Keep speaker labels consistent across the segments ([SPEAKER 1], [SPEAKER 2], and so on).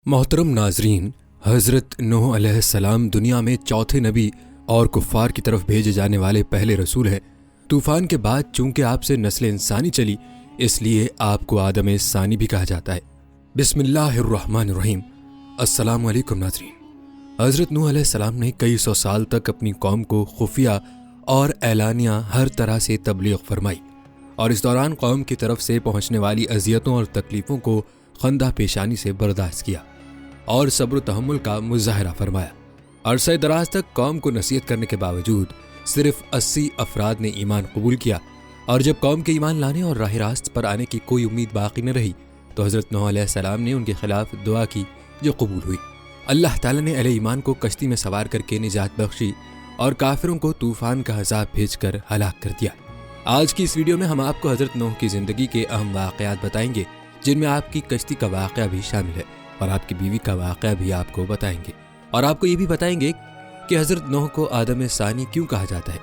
[SPEAKER 1] محترم ناظرین، حضرت نوح علیہ السلام دنیا میں چوتھے نبی اور کفار کی طرف بھیجے جانے والے پہلے رسول ہیں۔ طوفان کے بعد چونکہ آپ سے نسل انسانی چلی، اس لیے آپ کو آدم ثانی بھی کہا جاتا ہے۔ بسم اللہ الرحمن الرحیم۔ السلام علیکم ناظرین۔ حضرت نوح علیہ السلام نے کئی سو سال تک اپنی قوم کو خفیہ اور اعلانیہ ہر طرح سے تبلیغ فرمائی، اور اس دوران قوم کی طرف سے پہنچنے والی اذیتوں اور تکلیفوں کو خندہ پیشانی سے برداشت کیا اور صبر و تحمل کا مظاہرہ فرمایا۔ عرصہ دراز تک قوم کو نصیحت کرنے کے باوجود صرف 80 افراد نے ایمان قبول کیا، اور جب قوم کے ایمان لانے اور راہ راست پر آنے کی کوئی امید باقی نہ رہی تو حضرت نوح علیہ السلام نے ان کے خلاف دعا کی جو قبول ہوئی۔ اللہ تعالیٰ نے اہل ایمان کو کشتی میں سوار کر کے نجات بخشی اور کافروں کو طوفان کا عذاب بھیج کر ہلاک کر دیا۔ آج کی اس ویڈیو میں ہم آپ کو حضرت نوح کی زندگی کے اہم واقعات بتائیں گے، جن میں آپ کی کشتی کا واقعہ بھی شامل ہے، اور آپ کی بیوی کا واقعہ بھی آپ کو بتائیں گے، اور آپ کو یہ بھی بتائیں گے کہ حضرت نوح کو آدم ثانی کیوں کہا جاتا ہے۔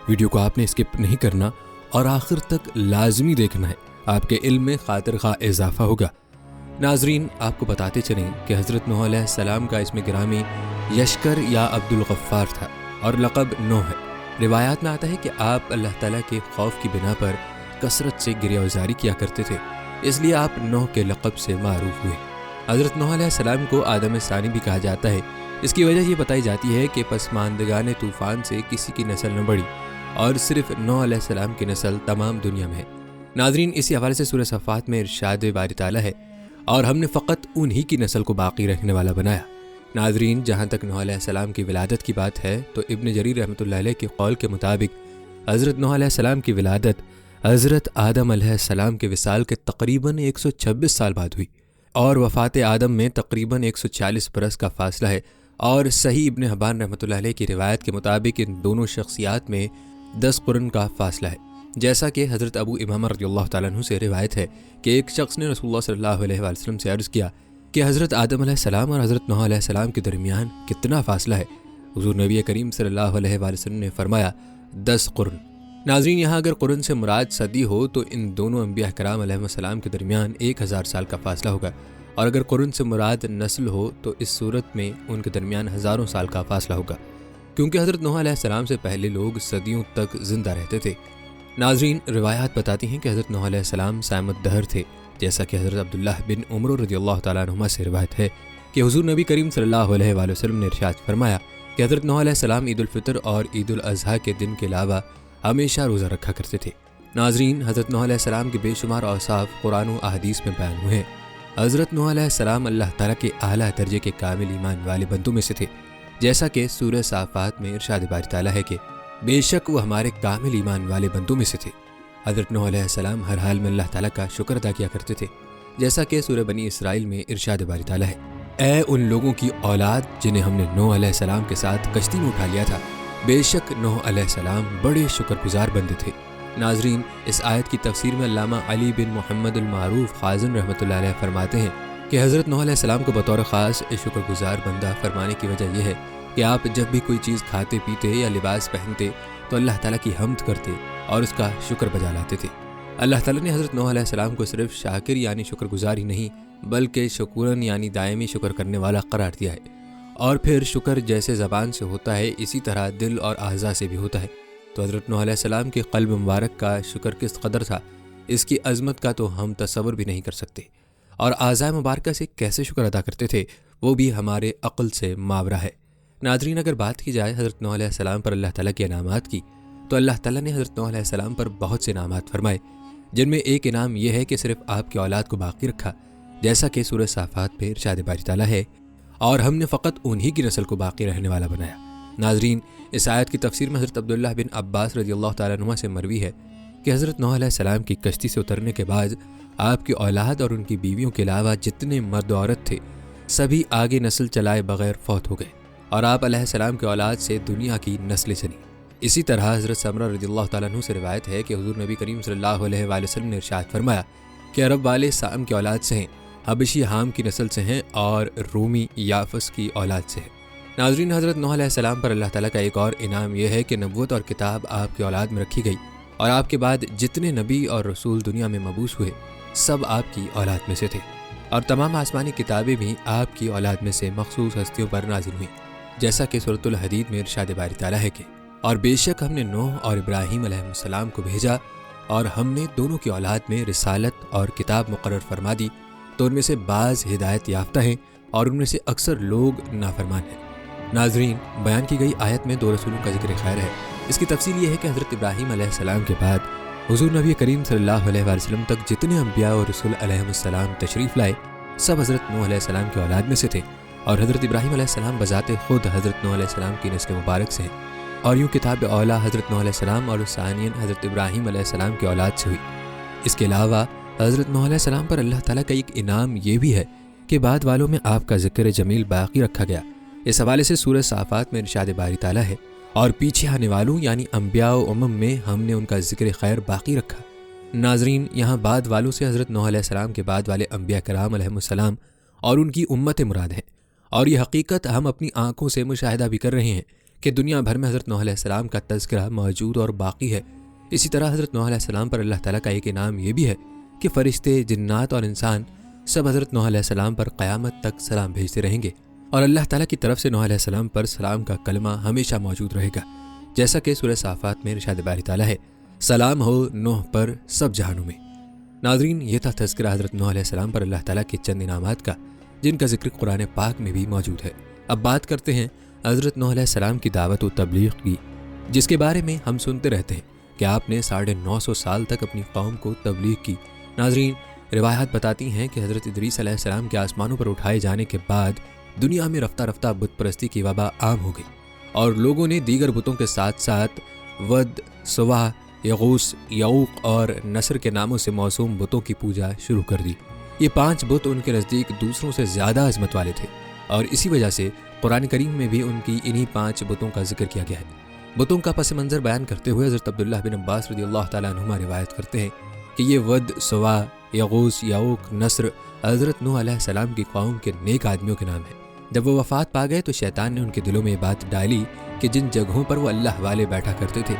[SPEAKER 1] ویڈیو کو آپ نے اسکپ نہیں کرنا اور آخر تک لازمی دیکھنا ہے، آپ کے علم میں خاطر خواہ اضافہ ہوگا۔ ناظرین، آپ کو بتاتے چلیں کہ حضرت نوح علیہ السلام کا اسم گرامی یشکر یا عبد الغفار تھا، اور لقب نوح ہے۔ روایات میں آتا ہے کہ آپ اللہ تعالیٰ کے خوف کی بنا پر کثرت سے گریہ وزاری کیا کرتے تھے، اس لیے آپ نوح کے لقب سے معروف ہوئے۔ حضرت نوح علیہ السلام کو آدم ثانی بھی کہا جاتا ہے۔ اس کی وجہ یہ بتائی جاتی ہے کہ پسماندگان طوفان سے کسی کی نسل نہ بڑھی، اور صرف نوح علیہ السلام کی نسل تمام دنیا میں ہے۔ ناظرین، اسی حوالے سے سورہ صفات میں ارشاد باری تعالیٰ ہے، اور ہم نے فقط انہی کی نسل کو باقی رکھنے والا بنایا۔ ناظرین، جہاں تک نوح علیہ السلام کی ولادت کی بات ہے تو ابن جریر رحمۃ اللہ علیہ کے قول کے مطابق حضرت نوح علیہ السلام کی ولادت حضرت آدم علیہ السلام کے وصال کے تقریباً 126 سال بعد ہوئی، اور وفات آدم میں تقریباً 140 برس کا فاصلہ ہے، اور صحیح ابن حبان رحمۃ اللہ علیہ کی روایت کے مطابق ان دونوں شخصیات میں 10 قرن کا فاصلہ ہے۔ جیسا کہ حضرت ابو امامہ رضی اللہ تعالیٰ عنہ سے روایت ہے کہ ایک شخص نے رسول اللہ صلی اللہ علیہ وآلہ وسلم سے عرض کیا کہ حضرت آدم علیہ السلام اور حضرت نوح علیہ السلام کے درمیان کتنا فاصلہ ہے؟ حضور نبی کریم صلی اللہ علیہ وآلہ وسلم نے فرمایا 10 قرن۔ ناظرین، یہاں اگر قرن سے مراد صدی ہو تو ان دونوں انبیاء کرام علیہ السلام کے درمیان 1000 سال کا فاصلہ ہوگا، اور اگر قرن سے مراد نسل ہو تو اس صورت میں ان کے درمیان ہزاروں سال کا فاصلہ ہوگا، کیونکہ حضرت نوح علیہ السلام سے پہلے لوگ صدیوں تک زندہ رہتے تھے۔ ناظرین، روایات بتاتی ہیں کہ حضرت نوح علیہ السلام صائم الدہر تھے، جیسا کہ حضرت عبداللہ بن عمر رضی اللہ تعالیٰ عنہما سے روایت ہے کہ حضور نبی کریم صلی اللہ علیہ وآلہ وسلم نے ارشاد فرمایا کہ حضرت نوح علیہ السلام عید الفطر اور عید الاضحیٰ کے دن کے علاوہ ہمیشہ روزہ رکھا کرتے تھے۔ ناظرین، حضرت نوح علیہ السلام کے بے شمار اوصاف قرآن و احادیث میں بیان ہوئے ہیں۔ حضرت نوح علیہ السلام اللہ تعالیٰ کے اعلیٰ درجے کے کامل ایمان والے بندوں میں سے تھے، جیسا کہ سورہ صافات میں ارشاد باری تعالیٰ ہے کہ بے شک وہ ہمارے کامل ایمان والے بندوں میں سے تھے۔ حضرت نوح علیہ السلام ہر حال میں اللہ تعالیٰ کا شکر ادا کیا کرتے تھے، جیسا کہ سورہ بنی اسرائیل میں ارشاد باری تعالیٰ ہے، اے ان لوگوں کی اولاد جنہیں ہم نے نوح علیہ السلام کے ساتھ کشتی میں اٹھا لیا تھا، بے شک نوح علیہ السلام بڑے شکر گزار بندے تھے۔ ناظرین، اس آیت کی تفسیر میں علامہ علی بن محمد المعروف خازن رحمۃ اللہ علیہ فرماتے ہیں کہ حضرت نوح علیہ السلام کو بطور خاص شکر گزار بندہ فرمانے کی وجہ یہ ہے کہ آپ جب بھی کوئی چیز کھاتے پیتے یا لباس پہنتے تو اللہ تعالیٰ کی حمد کرتے اور اس کا شکر بجا لاتے تھے۔ اللہ تعالیٰ نے حضرت نوح علیہ السلام کو صرف شاکر یعنی شکر گزار ہی نہیں بلکہ شکورن یعنی دائمی شکر کرنے والا قرار دیا ہے، اور پھر شکر جیسے زبان سے ہوتا ہے اسی طرح دل اور اعضاء سے بھی ہوتا ہے۔ تو حضرت نوح علیہ السلام کے قلب مبارک کا شکر کس قدر تھا، اس کی عظمت کا تو ہم تصور بھی نہیں کر سکتے، اور اعضاء مبارکہ سے کیسے شکر ادا کرتے تھے وہ بھی ہمارے عقل سے ماورا ہے۔ ناظرین، اگر بات کی جائے حضرت نوح علیہ السلام پر اللہ تعالیٰ کے انعامات کی تو اللہ تعالیٰ نے حضرت نوح علیہ السلام پر بہت سے انعامات فرمائے، جن میں ایک انعام یہ ہے کہ صرف آپ کی اولاد کو باقی رکھا، جیسا کہ سورہ صافات پہ ارشاد باری تعالیٰ ہے، اور ہم نے فقط انہی کی نسل کو باقی رہنے والا بنایا۔ ناظرین، اس آیت کی تفسیر میں حضرت عبداللہ بن عباس رضی اللہ تعالیٰ عنہ سے مروی ہے کہ حضرت نوح علیہ السلام کی کشتی سے اترنے کے بعد آپ کی اولاد اور ان کی بیویوں کے علاوہ جتنے مرد و عورت تھے سبھی آگے نسل چلائے بغیر فوت ہو گئے، اور آپ علیہ السلام کی اولاد سے دنیا کی نسلیں چلیں۔ اسی طرح حضرت سمرہ رضی اللہ تعالیٰ عنہ سے روایت ہے کہ حضور نبی کریم صلی اللہ علیہ وآلہ وسلم نے ارشاد فرمایا کہ عرب والے سام کی اولاد سے ہیں، حبشی حام کی نسل سے ہیں، اور رومی یافس کی اولاد سے ہیں۔ ناظرین، حضرت نوح علیہ السلام پر اللہ تعالیٰ کا ایک اور انعام یہ ہے کہ نبوت اور کتاب آپ کی اولاد میں رکھی گئی، اور آپ کے بعد جتنے نبی اور رسول دنیا میں مبعوث ہوئے سب آپ کی اولاد میں سے تھے۔ اور تمام آسمانی کتابیں بھی آپ کی اولاد میں سے مخصوص ہستیوں پر نازل ہوئیں، جیسا کہ سورۃ الحدید میں ارشاد باری تعالیٰ ہے کہ اور بے شک ہم نے نوح اور ابراہیم علیہ السلام کو بھیجا اور ہم نے دونوں کی اولاد میں رسالت اور کتاب مقرر فرما دی، تو ان میں سے بعض ہدایت یافتہ ہیں اور ان میں سے اکثر لوگ نافرمان ہیں۔ ناظرین، بیان کی گئی آیت میں 2 رسولوں کا ذکر خیر ہے۔ اس کی تفصیل یہ ہے کہ حضرت ابراہیم علیہ السلام کے بعد حضور نبی کریم صلی اللہ علیہ وآلہ وسلم تک جتنے انبیاء اور رسول علیہ السلام تشریف لائے سب حضرت نوح علیہ السلام کی اولاد میں سے تھے، اور حضرت ابراہیم علیہ السلام بذات خود حضرت نوح علیہ السلام کی نسل مبارک سے ہیں، اور یوں کتاب اولا حضرت نوح علیہ السلام اور ثانیاً حضرت ابراہیم علیہ السلام کی اولاد سے ہوئی۔ اس کے علاوہ حضرت نوح علیہ السلام پر اللہ تعالیٰ کا ایک انعام یہ بھی ہے کہ بعد والوں میں آپ کا ذکر جمیل باقی رکھا گیا۔ اس حوالے سے سورہ صافات میں ارشاد باری تعالیٰ ہے اور پیچھے آنے والوں یعنی انبیاء و امم میں ہم نے ان کا ذکر خیر باقی رکھا۔ ناظرین، یہاں بعد والوں سے حضرت نوح علیہ السلام کے بعد والے انبیاء کرام علیہ السلام اور ان کی امت مراد ہے، اور یہ حقیقت ہم اپنی آنکھوں سے مشاہدہ بھی کر رہے ہیں کہ دنیا بھر میں حضرت نوح علیہ السلام کا تذکرہ موجود اور باقی ہے۔ اسی طرح حضرت نوح علیہ السلام پر اللہ تعالیٰ کا ایک انعام یہ بھی ہے کہ فرشتے، جنات اور انسان سب حضرت نوح علیہ السلام پر قیامت تک سلام بھیجتے رہیں گے، اور اللہ تعالیٰ کی طرف سے نوح علیہ السلام پر سلام کا کلمہ ہمیشہ موجود رہے گا، جیسا کہ سورہ صافات میں ارشاد باری تعالیٰ ہے، سلام ہو نوح پر سب جہانوں میں۔ ناظرین، یہ تھا تذکرہ حضرت نوح علیہ السلام پر اللہ تعالیٰ کے چند انعامات کا، جن کا ذکر قرآن پاک میں بھی موجود ہے۔ اب بات کرتے ہیں حضرت نوح علیہ السلام کی دعوت و تبلیغ کی، جس کے بارے میں ہم سنتے رہتے ہیں کہ آپ نے 950 سال تک اپنی قوم کو تبلیغ کی۔ ناظرین، روایات بتاتی ہیں کہ حضرت ادریس علیہ السلام کے آسمانوں پر اٹھائے جانے کے بعد دنیا میں رفتہ رفتہ بت پرستی کی وبا عام ہو گئی، اور لوگوں نے دیگر بتوں کے ساتھ ساتھ ود، سوا، یغوث، یعوق اور نصر کے ناموں سے موسوم بتوں کی پوجا شروع کر دی۔ یہ 5 بت ان کے نزدیک دوسروں سے زیادہ عظمت والے تھے، اور اسی وجہ سے قرآن کریم میں بھی ان کی انہی 5 بتوں کا ذکر کیا گیا ہے۔ بتوں کا پس منظر بیان کرتے ہوئے حضرت عبداللہ بن عباس رضی اللہ تعالیٰ عنہما روایت کرتے ہیں کہ یہ ود، سوا، یغوث، یعوق، نصر حضرت نوح علیہ السلام کی قوم کے نیک آدمیوں کے نام ہیں۔ جب وہ وفات پا گئے تو شیطان نے ان کے دلوں میں یہ بات ڈالی کہ جن جگہوں پر وہ اللہ والے بیٹھا کرتے تھے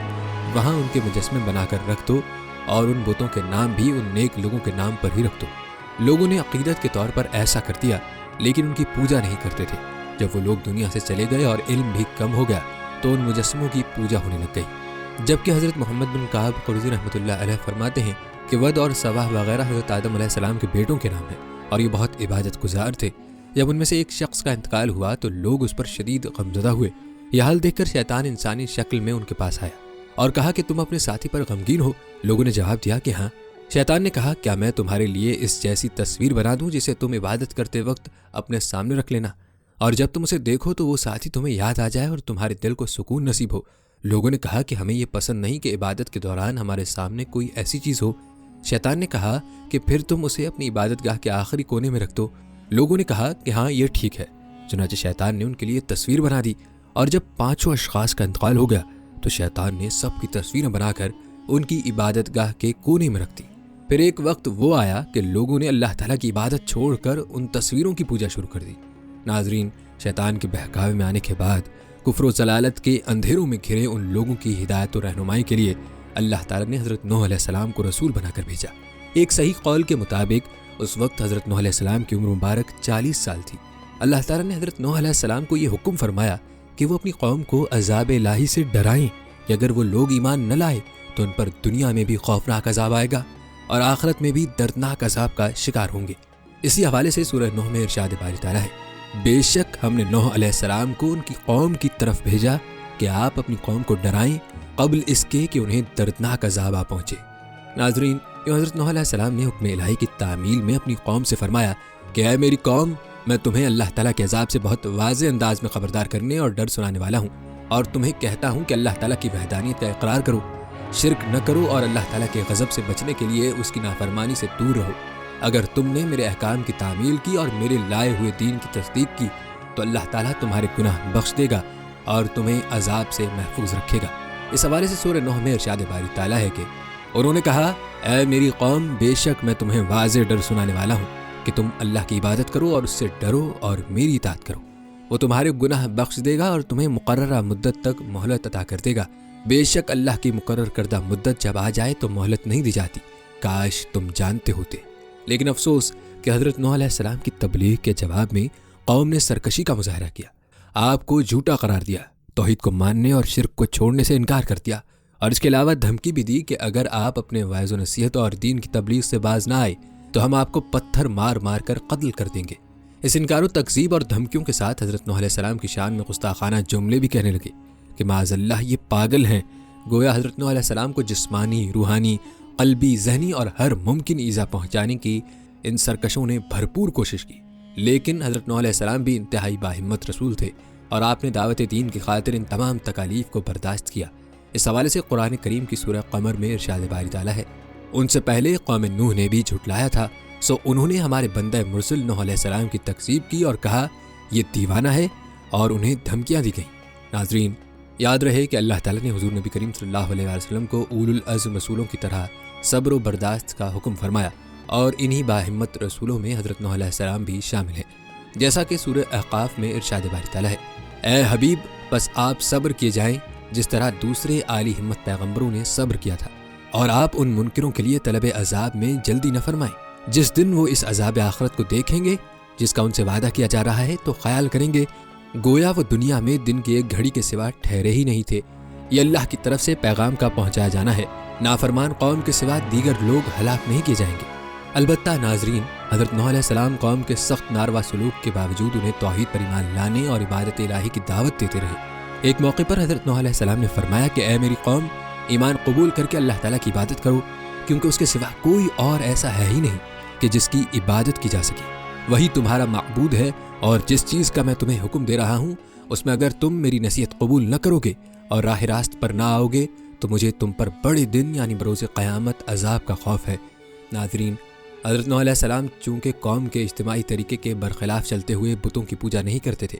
[SPEAKER 1] وہاں ان کے مجسمے بنا کر رکھ دو، اور ان بتوں کے نام بھی ان نیک لوگوں کے نام پر ہی رکھ دو۔ لوگوں نے عقیدت کے طور پر ایسا کر دیا، لیکن ان کی پوجا نہیں کرتے تھے۔ جب وہ لوگ دنیا سے چلے گئے اور علم بھی کم ہو گیا تو ان مجسموں کی پوجا ہونے لگ گئی، جبکہ حضرت محمد بن کعب قرظی رحمۃ اللہ علیہ فرماتے ہیں کہ ود اور سواہ وغیرہ حضرت آدم علیہ السلام کے بیٹوں کے نام ہیں، اور یہ بہت عبادت گزار تھے۔ جب ان میں سے ایک شخص کا انتقال ہوا تو لوگ اس پر شدید غمزدہ ہوئے۔ یہ حال دیکھ کر شیطان انسانی شکل میں ان کے پاس آیا اور کہا کہ تم اپنے ساتھی پر غمگین ہو؟ لوگوں نے جواب دیا کہ ہاں۔ شیطان نے کہا، کیا میں تمہارے لیے اس جیسی تصویر بنا دوں جسے تم عبادت کرتے وقت اپنے سامنے رکھ لینا، اور جب تم اسے دیکھو تو وہ ساتھی تمہیں یاد آ جائے اور تمہارے دل کو سکون نصیب ہو؟ لوگوں نے کہا کہ ہمیں یہ پسند نہیں کہ عبادت کے دوران ہمارے سامنے کوئی ایسی چیز ہو۔ شیطان نے کہا کہ پھر تم اسے اپنی عبادت گاہ کے آخری کونے میں رکھ دو۔ لوگوں نے کہا کہ ہاں یہ ٹھیک ہے۔ چنانچہ شیطان نے ان کے لیے تصویر بنا دی، اور جب 5 اشخاص کا انتقال ہو گیا تو شیطان نے سب کی تصویریں بنا کر ان کی عبادت گاہ کے کونے میں رکھ دی۔ پھر ایک وقت وہ آیا کہ لوگوں نے اللہ تعالیٰ کی عبادت چھوڑ کر ان تصویروں کی پوجا شروع کر دی۔ ناظرین، شیطان کے بہکاوے میں آنے کے بعد کفر و ضلالت کے اندھیروں میں گھرے ان لوگوں کی ہدایت و رہنمائی کے لیے اللہ تعالیٰ نے حضرت نوح علیہ السلام کو رسول بنا کر بھیجا۔ ایک صحیح قول کے مطابق اس وقت حضرت نوح علیہ السلام کی عمر مبارک 40 سال تھی۔ اللہ تعالیٰ نے حضرت نوح علیہ السلام کو یہ حکم فرمایا کہ وہ اپنی قوم کو عذاب الہی سے ڈرائیں کہ اگر وہ لوگ ایمان نہ لائے تو ان پر دنیا میں بھی خوفناک عذاب آئے گا اور آخرت میں بھی دردناک عذاب کا شکار ہوں گے۔ اسی حوالے سے سورہ نوح میں ارشاد باری تعالیٰ ہے، بے شک ہم نے نوح علیہ السلام کو ان کی قوم کی طرف بھیجا کہ آپ اپنی قوم کو ڈرائیں قبل اس کے کہ انہیں دردناک عذاب آ پہنچے۔ ناظرین، حضرت نوح علیہ السلام نے حکم الہی کی تعمیل میں اپنی قوم سے فرمایا کہ اے میری قوم، میں تمہیں اللہ تعالیٰ کے عذاب سے بہت واضح انداز میں خبردار کرنے اور ڈر سنانے والا ہوں، اور تمہیں کہتا ہوں کہ اللہ تعالیٰ کی وحدانیت کا اقرار کرو، شرک نہ کرو اور اللہ تعالیٰ کے غضب سے بچنے کے لیے اس کی نافرمانی سے دور رہو۔ اگر تم نے میرے احکام کی تعمیل کی اور میرے لائے ہوئے دین کی تصدیق کی تو اللہ تعالیٰ تمہارے گناہ بخش دے گا اور تمہیں عذاب سے محفوظ رکھے گا۔ اس حوالے سے سورہ نوح میں ارشاد باری تعالیٰ ہے کہ انہوں نے کہا، اے میری قوم، بے شک میں تمہیں واضح ڈر سنانے والا ہوں کہ تم اللہ کی عبادت کرو اور اس سے ڈرو اور میری اطاعت کرو۔ وہ تمہارے گناہ بخش دے گا اور تمہیں مقررہ مدت تک مہلت عطا کر دے گا۔ بے شک اللہ کی مقرر کردہ مدت جب آ جائے تو مہلت نہیں دی جاتی، کاش تم جانتے ہوتے۔ لیکن افسوس، کہ حضرت نوح علیہ السلام کی تبلیغ کے جواب میں قوم نے سرکشی کا مظاہرہ کیا، آپ کو جھوٹا قرار دیا، توحید کو ماننے اور شرک کو چھوڑنے سے انکار کر دیا، اور اس کے علاوہ دھمکی بھی دی کہ اگر آپ اپنے وعظ و نصیحت اور دین کی تبلیغ سے باز نہ آئے تو ہم آپ کو پتھر مار مار کر قتل کر دیں گے۔ اس انکار و تکذیب اور دھمکیوں کے ساتھ حضرت نوح علیہ السلام کی شان میں گستاخانہ جملے بھی کہنے لگے کہ معاذ اللہ یہ پاگل ہیں۔ گویا حضرت نوح علیہ السلام کو جسمانی، روحانی، قلبی، ذہنی اور ہر ممکن ایذا پہنچانے کی ان سرکشوں نے بھرپور کوشش کی، لیکن حضرت نوح علیہ السلام بھی انتہائی باہمت رسول تھے اور آپ نے دعوت دین کی خاطر ان تمام تکالیف کو برداشت کیا۔ اس حوالے سے قرآن کریم کی سورہ قمر میں ارشاد باری تعالیٰ ہے، ان سے پہلے قوم نوح نے بھی جھٹلایا تھا، سو انہوں نے ہمارے بندہ مرسل نوح علیہ السلام کی تکذیب کی اور کہا یہ دیوانہ ہے، اور انہیں دھمکیاں دی گئیں۔ ناظرین، یاد رہے کہ اللہ تعالیٰ نے حضور نبی کریم صلی اللہ علیہ وسلم کو اولو العزم رسولوں کی طرح صبر و برداشت کا حکم فرمایا، اور انہی باہمت رسولوں میں حضرت نوح علیہ السلام بھی شامل ہیں، جیسا کہ سورہ احقاف میں ارشاد باری تعالیٰ ہے، اے حبیب بس آپ صبر کیے جائیں جس طرح دوسرے عالی ہمت پیغمبروں نے صبر کیا تھا، اور آپ ان منکروں کے لیے طلب عذاب میں جلدی نہ فرمائیں، جس دن وہ اس عذاب آخرت کو دیکھیں گے جس کا ان سے وعدہ کیا جا رہا ہے تو خیال کریں گے گویا وہ دنیا میں دن کی ایک گھڑی کے سوا ٹھہرے ہی نہیں تھے۔ یہ اللہ کی طرف سے پیغام کا پہنچایا جانا ہے، نافرمان قوم کے سوا دیگر لوگ ہلاک نہیں کیے جائیں گے۔ البتہ ناظرین، حضرت نوح علیہ السلام قوم کے سخت ناروا سلوک کے باوجود انہیں توحید پر ایمان لانے اور عبادت الہی کی دعوت دیتے رہے۔ ایک موقع پر حضرت نوح علیہ السلام نے فرمایا کہ اے میری قوم، ایمان قبول کر کے اللہ تعالیٰ کی عبادت کرو، کیونکہ اس کے سوا کوئی اور ایسا ہے ہی نہیں کہ جس کی عبادت کی جا سکے، وہی تمہارا معبود ہے، اور جس چیز کا میں تمہیں حکم دے رہا ہوں اس میں اگر تم میری نصیحت قبول نہ کرو گے اور راہ راست پر نہ آؤ گے تو مجھے تم پر بڑے دن یعنی بروز قیامت عذاب کا خوف ہے۔ ناظرین، حضرت نوح علیہ السلام چونکہ قوم کے اجتماعی طریقے کے برخلاف چلتے ہوئے بتوں کی پوجا نہیں کرتے تھے،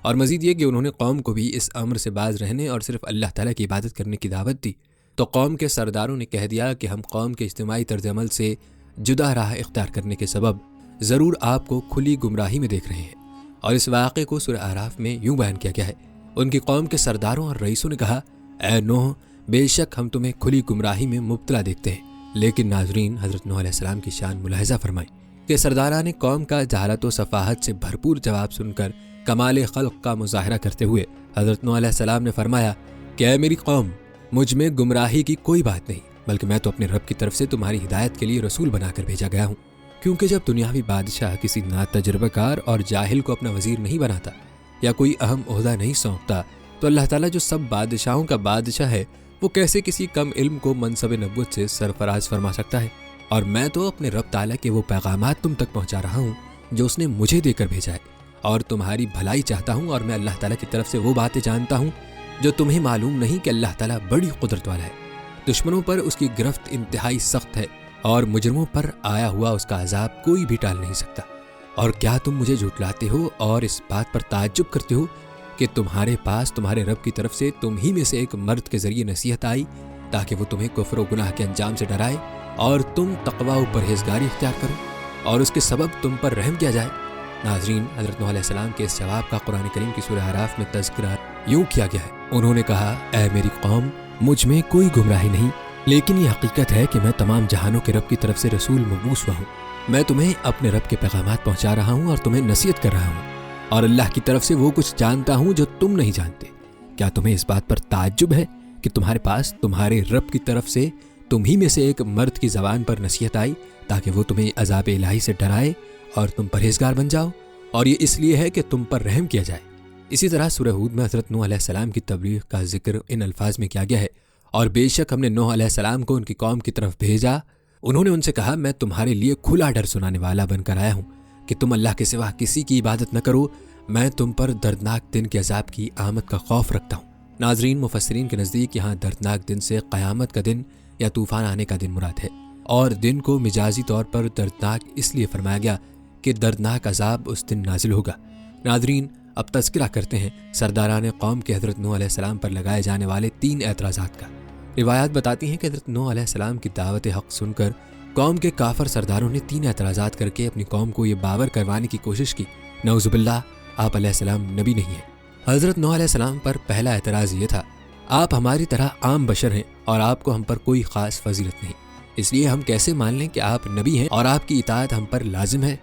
[SPEAKER 1] اور مزید یہ کہ انہوں نے قوم کو بھی اس امر سے باز رہنے اور صرف اللہ تعالیٰ کی عبادت کرنے کی دعوت دی، تو قوم کے سرداروں نے کہہ دیا کہ ہم قوم کے اجتماعی طرز عمل سے جدا راہ اختیار کرنے کے سبب ضرور آپ کو کھلی گمراہی میں دیکھ رہے ہیں۔ اور اس واقعے کو سورہ اعراف میں یوں بیان کیا گیا ہے، ان کی قوم کے سرداروں اور رئیسوں نے کہا، اے نوح، بے شک ہم تمہیں کھلی گمراہی میں مبتلا دیکھتے ہیں۔ لیکن ناظرین، حضرت نوح علیہ السلام کی شان ملاحظہ فرمائیں کہ سرداران قوم کا جہالت و سفاہت سے بھرپور جواب سن کر کمال خلق کا مظاہرہ کرتے ہوئے حضرت نوح علیہ السلام نے فرمایا کہ اے میری قوم، مجھ میں گمراہی کی کوئی بات نہیں، بلکہ میں تو اپنے رب کی طرف سے تمہاری ہدایت کے لیے رسول بنا کر بھیجا گیا ہوں۔ کیونکہ جب دنیاوی بادشاہ کسی ناتجربہ کار اور جاہل کو اپنا وزیر نہیں بناتا یا کوئی اہم عہدہ نہیں سونپتا، تو اللہ تعالیٰ جو سب بادشاہوں کا بادشاہ ہے وہ کیسے کسی کم علم کو منصب نبوت سے سرفراز فرما سکتا ہے؟ اور میں تو اپنے رب تعالیٰ کے وہ پیغامات تم تک پہنچا رہا ہوں جو اس نے مجھے دے کر بھیجا ہے، اور تمہاری بھلائی چاہتا ہوں، اور میں اللہ تعالیٰ کی طرف سے وہ باتیں جانتا ہوں جو تمہیں معلوم نہیں کہ اللہ تعالیٰ بڑی قدرت والا ہے۔ دشمنوں پر اس کی گرفت انتہائی سخت ہے، اور مجرموں پر آیا ہوا اس کا عذاب کوئی بھی ٹال نہیں سکتا۔ اور کیا تم مجھے جھٹلاتے ہو اور اس بات پر تعجب کرتے ہو کہ تمہارے پاس تمہارے رب کی طرف سے تم ہی میں سے ایک مرد کے ذریعے نصیحت آئی تاکہ وہ تمہیں کفر و گناہ کے انجام سے ڈرائے اور تم تقوی و پرہیزگاری اختیار کرو اور اس کے سبب تم پر رحم کیا جائے؟ ناظرین، حضرت نوح علیہ السلام کے اس جواب کا قرآن کریم کی سورہ اعراف میں تذکرہ یوں کیا گیا ہے، انہوں نے کہا، اے میری قوم، مجھ میں کوئی گمراہی نہیں، لیکن یہ حقیقت ہے کہ میں تمام جہانوں کے رب کی طرف سے رسول مبعوث ہوا ہوں۔ میں تمہیں اپنے رب کے پیغامات پہنچا رہا ہوں اور تمہیں نصیحت کر رہا ہوں، اور اللہ کی طرف سے وہ کچھ جانتا ہوں جو تم نہیں جانتے۔ کیا تمہیں اس بات پر تعجب ہے کہ تمہارے پاس تمہارے رب کی طرف سے تم ہی میں سے ایک مرد کی زبان پر نصیحت آئی تاکہ وہ تمہیں عذاب الہی سے ڈرائے اور تم پرہیزگار بن جاؤ؟ اور یہ اس لیے ہے کہ تم پر رحم کیا جائے۔ اسی طرح سورہ ہود میں حضرت نوح علیہ السلام کی تبلیغ کا ذکر ان الفاظ میں کیا گیا ہے، اور بے شک ہم نے نوح علیہ السلام کو ان کی قوم کی طرف بھیجا، انہوں نے ان سے کہا، میں تمہارے لیے کھلا ڈر سنانے والا بن کر آیا ہوں کہ تم اللہ کے سوا کسی کی عبادت نہ کرو، میں تم پر دردناک دن کے عذاب کی آمد کا خوف رکھتا ہوں۔ ناظرین، مفسرین کے نزدیک یہاں دردناک دن سے قیامت کا دن یا طوفان آنے کا دن مراد ہے، اور دن کو مجازی طور پر دردناک اس لیے فرمایا گیا کہ دردناک عذاب اس دن نازل ہوگا۔ ناظرین، اب تذکرہ کرتے ہیں سرداران قوم کے حضرت نوح علیہ السلام پر لگائے جانے والے 3 اعتراضات کا۔ روایات بتاتی ہیں کہ حضرت نوح علیہ السلام کی دعوت حق سن کر قوم کے کافر سرداروں نے 3 اعتراضات کر کے اپنی قوم کو یہ باور کروانے کی کوشش کی، نعوذ باللہ، آپ علیہ السلام نبی نہیں ہیں۔ حضرت نوح علیہ السلام پر پہلا اعتراض یہ تھا، آپ ہماری طرح عام بشر ہیں اور آپ کو ہم پر کوئی خاص فضیلت نہیں، اس لیے ہم کیسے مان لیں کہ آپ نبی ہیں اور آپ کی اطاعت ہم پر لازم ہے؟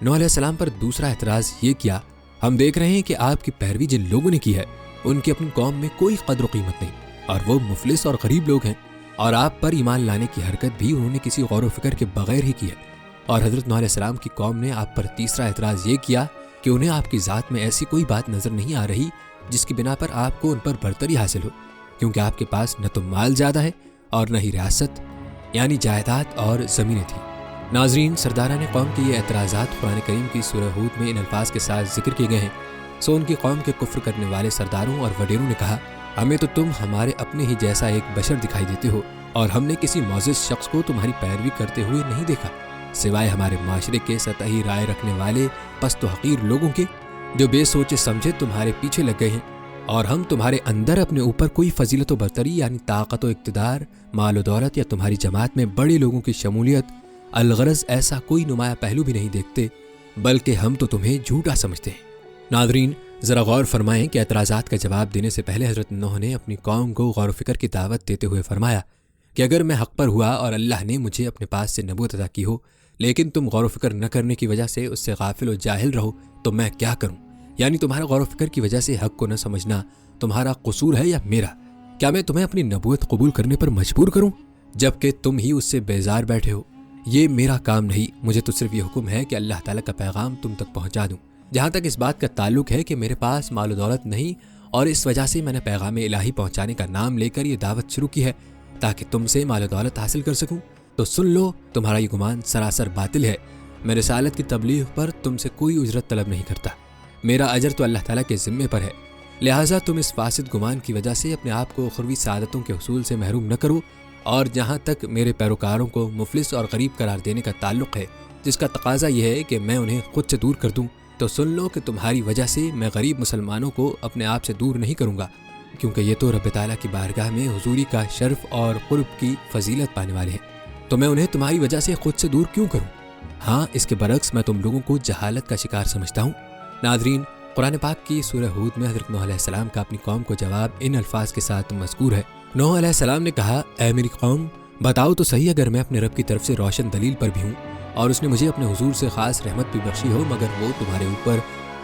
[SPEAKER 1] نوح علیہ السلام پر دوسرا اعتراض یہ کیا، ہم دیکھ رہے ہیں کہ آپ کی پیروی جن لوگوں نے کی ہے ان کی اپنی قوم میں کوئی قدر و قیمت نہیں، اور وہ مفلس اور غریب لوگ ہیں، اور آپ پر ایمان لانے کی حرکت بھی انہوں نے کسی غور و فکر کے بغیر ہی کی ہے۔ اور حضرت نوح علیہ السلام کی قوم نے آپ پر تیسرا اعتراض یہ کیا کہ انہیں آپ کی ذات میں ایسی کوئی بات نظر نہیں آ رہی جس کی بنا پر آپ کو ان پر برتری حاصل ہو، کیونکہ آپ کے پاس نہ تو مال زیادہ ہے اور نہ ہی ریاست یعنی جائیداد اور زمینیں تھیں۔ ناظرین، سرداران قوم کے یہ اعتراضات قرآن کریم کی سورہ ہود میں ان الفاظ کے ساتھ ذکر کیے گئے ہیں۔ سو ان کی قوم کے کفر کرنے والے سرداروں اور وڈیروں نے کہا، ہمیں تو تم ہمارے اپنے ہی جیسا ایک بشر دکھائی دیتے ہو، اور ہم نے کسی معزز شخص کو تمہاری پیروی کرتے ہوئے نہیں دیکھا سوائے ہمارے معاشرے کے سطحی رائے رکھنے والے پست و حقیر لوگوں کے، جو بے سوچے سمجھے تمہارے پیچھے لگ گئے ہیں، اور ہم تمہارے اندر اپنے اوپر کوئی فضیلت و برتری یعنی طاقت و اقتدار، مال و دولت یا تمہاری جماعت میں بڑے لوگوں کی شمولیت، الغرض ایسا کوئی نمایاں پہلو بھی نہیں دیکھتے، بلکہ ہم تو تمہیں جھوٹا سمجھتے ہیں۔ ناظرین، ذرا غور فرمائیں کہ اعتراضات کا جواب دینے سے پہلے حضرت نوح نے اپنی قوم کو غور و فکر کی دعوت دیتے ہوئے فرمایا کہ اگر میں حق پر ہوا اور اللہ نے مجھے اپنے پاس سے نبوت عطا کی ہو، لیکن تم غور و فکر نہ کرنے کی وجہ سے اس سے غافل و جاہل رہو، تو میں کیا کروں؟ یعنی تمہارا غور و فکر کی وجہ سے حق کو نہ سمجھنا تمہارا قصور ہے یا میرا؟ کیا میں تمہیں اپنی نبوت قبول کرنے پر مجبور کروں جبکہ تم ہی اس سے بیزار بیٹھے ہو؟ یہ میرا کام نہیں، مجھے تو صرف یہ حکم ہے کہ اللہ تعالیٰ کا پیغام تم تک پہنچا دوں۔ جہاں تک اس بات کا تعلق ہے کہ میرے پاس مال و دولت نہیں اور اس وجہ سے میں نے پیغام الہی پہنچانے کا نام لے کر یہ دعوت شروع کی ہے تاکہ تم سے مال و دولت حاصل کر سکوں، تو سن لو، تمہارا یہ گمان سراسر باطل ہے۔ میں رسالت کی تبلیغ پر تم سے کوئی اجرت طلب نہیں کرتا، میرا اجر تو اللہ تعالیٰ کے ذمے پر ہے، لہٰذا تم اس فاسد گمان کی وجہ سے اپنے آپ کو اخروی سعادتوں کے حصول سے محروم نہ کرو۔ اور جہاں تک میرے پیروکاروں کو مفلس اور غریب قرار دینے کا تعلق ہے، جس کا تقاضا یہ ہے کہ میں انہیں خود سے دور کر دوں، تو سن لو کہ تمہاری وجہ سے میں غریب مسلمانوں کو اپنے آپ سے دور نہیں کروں گا، کیونکہ یہ تو رب تعالیٰ کی بارگاہ میں حضوری کا شرف اور قرب کی فضیلت پانے والے ہیں، تو میں انہیں تمہاری وجہ سے خود سے دور کیوں کروں؟ ہاں، اس کے برعکس میں تم لوگوں کو جہالت کا شکار سمجھتا ہوں۔ ناظرین، قرآن پاک کی سورہ ہود میں حضرت نوح علیہ السلام کا اپنی قوم کو جواب ان الفاظ کے ساتھ مذکور ہے۔ نوح علیہ السلام نے کہا، اے میری قوم، بتاؤ تو صحیح، اگر میں اپنے رب کی طرف سے روشن دلیل پر بھی ہوں اور اس نے مجھے اپنے حضور سے خاص رحمت بھی بخشی ہو، مگر وہ تمہارے اوپر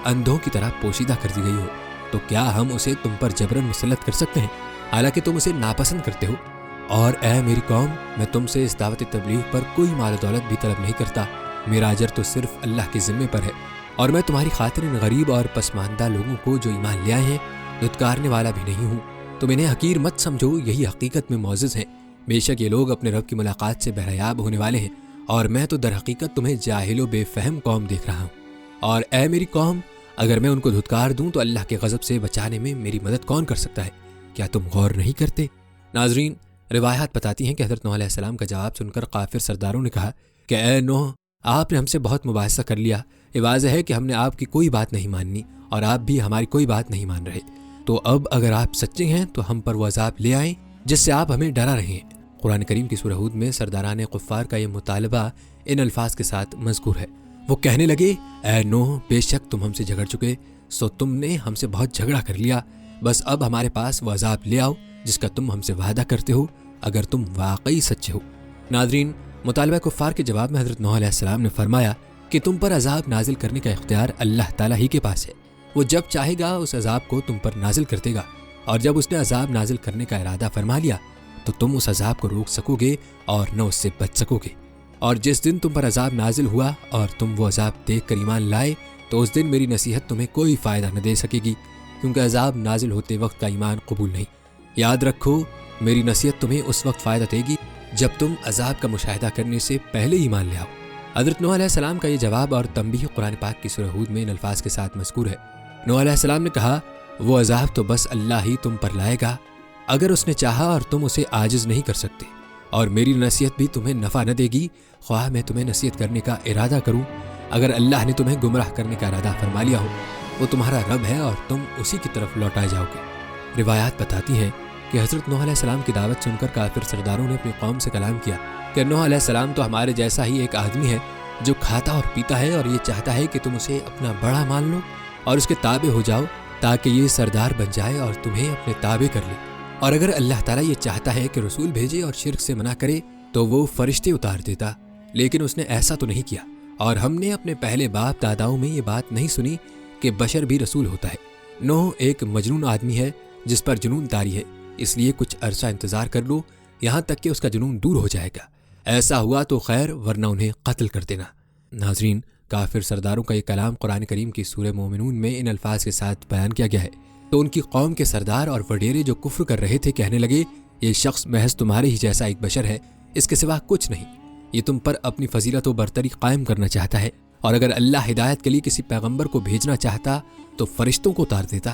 [SPEAKER 1] اندھوں کی طرح پوشیدہ کر دی گئی ہو، تو کیا ہم اسے تم پر جبرن مسلط کر سکتے ہیں حالانکہ تم اسے ناپسند کرتے ہو؟ اور اے میری قوم، میں تم سے اس دعوت تبلیغ پر کوئی مال و دولت بھی طلب نہیں کرتا، میرا اجر تو صرف اللہ کے ذمے پر ہے، اور میں تمہاری خاطر ان غریب اور پسماندہ لوگوں کو جو ایمان لے آئے ہیں دھتکارنے والا بھی نہیں ہوں۔ تم انہیں حقیر مت سمجھو، یہی حقیقت میں معزز ہیں، بے شک یہ لوگ اپنے رب کی ملاقات سے بہریاب ہونے والے ہیں، اور میں تو در حقیقت تمہیں جاہل و بے فہم قوم دیکھ رہا ہوں۔ اور اے میری قوم، اگر میں ان کو دھتکار دوں تو اللہ کے غضب سے بچانے میں میری مدد کون کر سکتا ہے؟ کیا تم غور نہیں کرتے؟ ناظرین، روایات بتاتی ہیں کہ حضرت نوح علیہ السلام کا جواب سن کر کافر سرداروں نے کہا کہ اے نوح، آپ نے ہم سے بہت مباحثہ کر لیا، یہ واضح ہے کہ ہم نے آپ کی کوئی بات نہیں ماننی اور آپ بھی ہماری کوئی بات نہیں مان رہے، تو اب اگر آپ سچے ہیں تو ہم پر وہ عذاب لے آئیں جس سے آپ ہمیں ڈرا رہے ہیں۔ قرآن کریم کی سورہ ہود میں سرداران کفار کا یہ مطالبہ ان الفاظ کے ساتھ مذکور ہے۔ وہ کہنے لگے، اے نوح، بے شک تم ہم سے جھگڑ چکے، سو تم نے ہم سے بہت جھگڑا کر لیا، بس اب ہمارے پاس وہ عذاب لے آؤ جس کا تم ہم سے وعدہ کرتے ہو، اگر تم واقعی سچے ہو۔ ناظرین، مطالبہ کفار کے جواب میں حضرت نوح علیہ السلام نے فرمایا کہ تم پر عذاب نازل کرنے کا اختیار اللہ تعالیٰ ہی کے پاس ہے، وہ جب چاہے گا اس عذاب کو تم پر نازل کر دے گا، اور جب اس نے عذاب نازل کرنے کا ارادہ فرما لیا تو تم اس عذاب کو روک سکو گے اور نہ اس سے بچ سکو گے۔ اور جس دن تم پر عذاب نازل ہوا اور تم وہ عذاب دیکھ کر ایمان لائے تو اس دن میری نصیحت تمہیں کوئی فائدہ نہ دے سکے گی، کیونکہ عذاب نازل ہوتے وقت کا ایمان قبول نہیں۔ یاد رکھو، میری نصیحت تمہیں اس وقت فائدہ دے گی جب تم عذاب کا مشاہدہ کرنے سے پہلے ایمان لے آؤ۔ حضرت نوح علیہ السلام کا یہ جواب اور تنبیہ قرآن پاک کی سورہ ہود میں ان الفاظ کے ساتھ مذکور ہے۔ نوح علیہ السلام نے کہا، وہ عذاب تو بس اللہ ہی تم پر لائے گا اگر اس نے چاہا، اور تم اسے عاجز نہیں کر سکتے، اور میری نصیحت بھی تمہیں نفع نہ دے گی، خواہ میں تمہیں نصیحت کرنے کا ارادہ کروں۔ اگر اللہ نے تمہیں گمراہ کرنے کا ارادہ فرما لیا ہو، وہ تمہارا رب ہے اور تم اسی کی طرف لوٹائے جاؤ گے۔ روایات بتاتی ہیں کہ حضرت نوح علیہ السلام کی دعوت سن کر کافر سرداروں نے اپنی قوم سے کلام کیا کہ نوح علیہ السلام تو ہمارے جیسا ہی ایک آدمی ہے جو کھاتا اور پیتا ہے، اور یہ چاہتا ہے کہ تم اسے اپنا بڑا مان لو اور اس کے تابع ہو جاؤ تاکہ یہ سردار بن جائے اور تمہیں اپنے تابع کر لے۔ اور اگر اللہ تعالیٰ یہ چاہتا ہے کہ رسول بھیجے اور شرک سے منع کرے تو وہ فرشتے اتار دیتا، لیکن اس نے ایسا تو نہیں کیا، اور ہم نے اپنے پہلے باپ داداؤں میں یہ بات نہیں سنی کہ بشر بھی رسول ہوتا ہے۔ نوح ایک مجنون آدمی ہے جس پر جنون طاری ہے، اس لیے کچھ عرصہ انتظار کر لو یہاں تک کہ اس کا جنون دور ہو جائے گا۔ ایسا ہوا تو خیر، ورنہ انہیں قتل کر دینا۔ ناظرین، کافر سرداروں کا یہ کلام قرآن کریم کی سورہ مومنون میں ان الفاظ کے ساتھ بیان کیا گیا ہے۔ تو ان کی قوم کے سردار اور وڈیرے جو کفر کر رہے تھے کہنے لگے، یہ شخص محض تمہارے ہی جیسا ایک بشر ہے، اس کے سوا کچھ نہیں۔ یہ تم پر اپنی فضیلت و برتری قائم کرنا چاہتا ہے، اور اگر اللہ ہدایت کے لیے کسی پیغمبر کو بھیجنا چاہتا تو فرشتوں کو اتار دیتا۔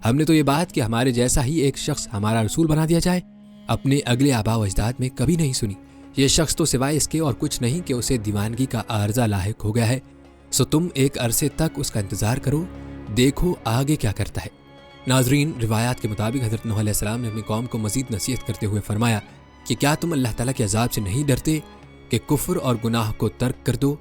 [SPEAKER 1] ہم نے تو یہ بات کہ ہمارے جیسا ہی ایک شخص ہمارا رسول بنا دیا جائے اپنے اگلے آباء و اجداد میں کبھی نہیں سنی۔ یہ شخص تو سوائے اس کے اور کچھ نہیں کہ اسے دیوانگی کا عارضہ لاحق ہو گیا ہے، سو تم ایک عرصے تک اس کا انتظار کرو، دیکھو آگے کیا کرتا ہے۔ ناظرین، روایات کے مطابق حضرت نوح علیہ السلام نے اپنی قوم کو مزید نصیحت کرتے ہوئے فرمایا کہ کیا تم اللہ تعالیٰ کے عذاب سے نہیں ڈرتے کہ کفر اور گناہ کو ترک کر دو؟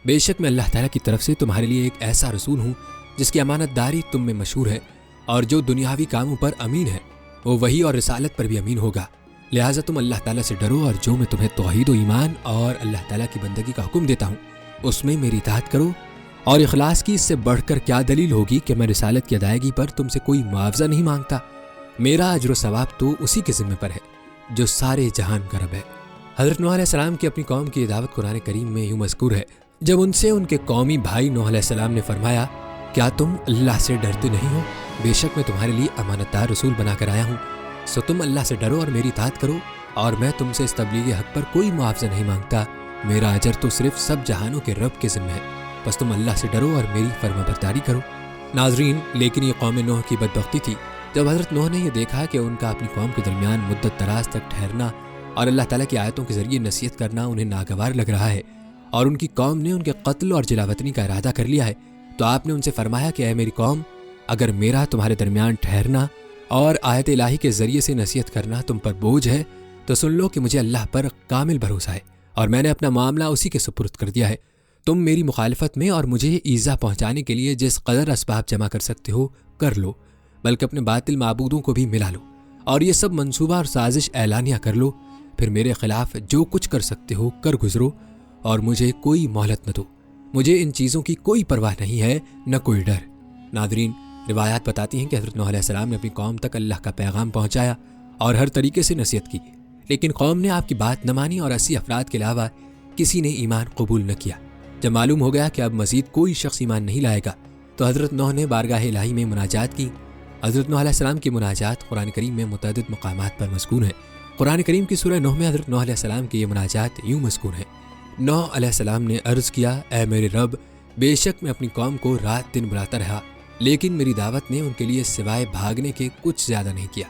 [SPEAKER 1] بے شک میں اللہ تعالیٰ کی طرف سے تمہارے لیے ایک ایسا رسول ہوں جس کی امانت داری تم میں مشہور ہے، اور جو دنیاوی کاموں پر امین ہے وہ وحی اور رسالت پر بھی امین ہوگا۔ لہٰذا تم اللہ تعالیٰ سے ڈرو، اور جو میں تمہیں توحید و ایمان اور اللہ تعالیٰ کی بندگی کا حکم دیتا ہوں اس میں میری اطاعت کرو، اور اخلاص کی اس سے بڑھ کر کیا دلیل ہوگی کہ میں رسالت کی ادائیگی پر تم سے کوئی معاوضہ نہیں مانگتا۔ میرا اجر و ثواب تو اسی کے ذمہ پر ہے جو سارے جہان کا رب ہے۔ حضرت نوح علیہ السلام کی اپنی قوم کی دعوت قرآن کریم میں یوں مذکور ہے، جب ان سے ان کے قومی بھائی نوح علیہ السلام نے فرمایا، کیا تم اللہ سے ڈرتے نہیں ہو؟ بے شک میں تمہارے لیے امانت دار رسول بنا کر آیا ہوں، سو تم اللہ سے ڈرو اور میری اطاعت کرو، اور میں تم سے اس تبلیغ حق پر کوئی معاوضہ نہیں مانگتا، میرا اجر تو صرف سب جہانوں کے رب کے ذمہ ہے، بس تم اللہ سے ڈرو اور میری فرما برداری کرو۔ ناظرین، لیکن یہ قوم نوح کی بدبختی تھی جب حضرت نوح نے یہ دیکھا کہ ان کا اپنی قوم کے درمیان مدت دراز تک ٹھہرنا اور اللہ تعالیٰ کی آیتوں کے ذریعے نصیحت کرنا انہیں ناگوار لگ رہا ہے، اور ان کی قوم نے ان کے قتل اور جلاوطنی کا ارادہ کر لیا ہے، تو آپ نے ان سے فرمایا کہ اے میری قوم، اگر میرا تمہارے درمیان ٹھہرنا اور آیت الہی کے ذریعے سے نصیحت کرنا تم پر بوجھ ہے تو سن لو کہ مجھے اللہ پر کامل بھروسہ ہے، اور میں نے اپنا معاملہ اسی کے سپرد کر دیا ہے۔ تم میری مخالفت میں اور مجھے ایذا پہنچانے کے لیے جس قدر اسباب جمع کر سکتے ہو کر لو، بلکہ اپنے باطل معبودوں کو بھی ملا لو، اور یہ سب منصوبہ اور سازش اعلانیہ کر لو، پھر میرے خلاف جو کچھ کر سکتے ہو کر گزرو، اور مجھے کوئی مہلت نہ دو۔ مجھے ان چیزوں کی کوئی پرواہ نہیں ہے، نہ کوئی ڈر۔ ناظرین، روایات بتاتی ہیں کہ حضرت نوح علیہ السلام نے اپنی قوم تک اللہ کا پیغام پہنچایا اور ہر طریقے سے نصیحت کی، لیکن قوم نے آپ کی بات نہ مانی، اور 80 افراد کے علاوہ کسی نے ایمان قبول نہ کیا۔ جب معلوم ہو گیا کہ اب مزید کوئی شخص ایمان نہیں لائے گا تو حضرت نوح نے بارگاہ الہی میں مناجات کی۔ حضرت نوح علیہ السلام کی مناجات قرآن کریم میں متعدد مقامات پر مذکور ہے۔ قرآن کریم کی سورہ نوح میں حضرت نوح علیہ السلام کی یہ مناجات یوں مذکور ہیں، نوح علیہ السلام نے عرض کیا، اے میرے رب، بے شک میں اپنی قوم کو رات دن بلاتا رہا، لیکن میری دعوت نے ان کے لیے سوائے بھاگنے کے کچھ زیادہ نہیں کیا،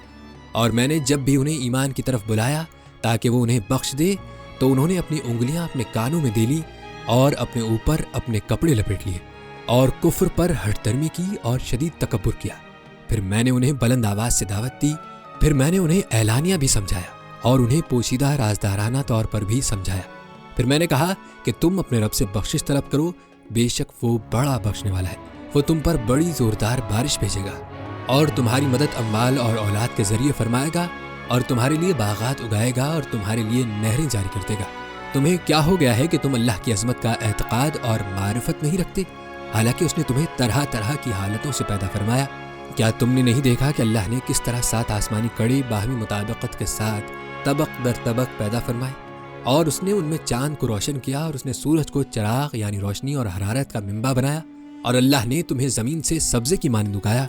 [SPEAKER 1] اور میں نے جب بھی انہیں ایمان کی طرف بلایا تاکہ وہ انہیں بخش دے تو انہوں نے اپنی انگلیاں اپنے کانوں میں دے لی اور اپنے اوپر اپنے کپڑے لپیٹ لیے اور کفر پر ہٹ درمی کی اور شدید تکبر کیا۔ پھر میں نے انہیں بلند آواز سے دعوت دی، پھر میں نے انہیں اعلانیہ بھی سمجھایا اور انہیں پوشیدہ رازدارانہ طور پر بھی سمجھایا۔ پھر میں نے کہا کہ تم اپنے رب سے بخشش طلب کرو، بے شک وہ بڑا بخشنے والا ہے، وہ تم پر بڑی زوردار بارش بھیجے گا اور تمہاری مدد اموال اور اولاد کے ذریعے فرمائے گا، اور تمہارے لیے باغات اگائے گا اور تمہارے لیے نہریں جاری کر دے گا۔ تمہیں کیا ہو گیا ہے کہ تم اللہ کی عظمت کا اعتقاد اور معرفت نہیں رکھتے، حالانکہ اس نے تمہیں طرح طرح کی حالتوں سے پیدا فرمایا؟ کیا تم نے نہیں دیکھا کہ اللہ نے کس طرح 7 آسمانی کڑے باہمی مطابقت کے ساتھ طبق در طبق پیدا فرمائے، اور اس نے ان میں چاند کو روشن کیا، اور اس نے سورج کو چراغ یعنی روشنی اور حرارت کا منبع بنایا، اور اللہ نے تمہیں زمین سے سبزے کی مانند اگایا،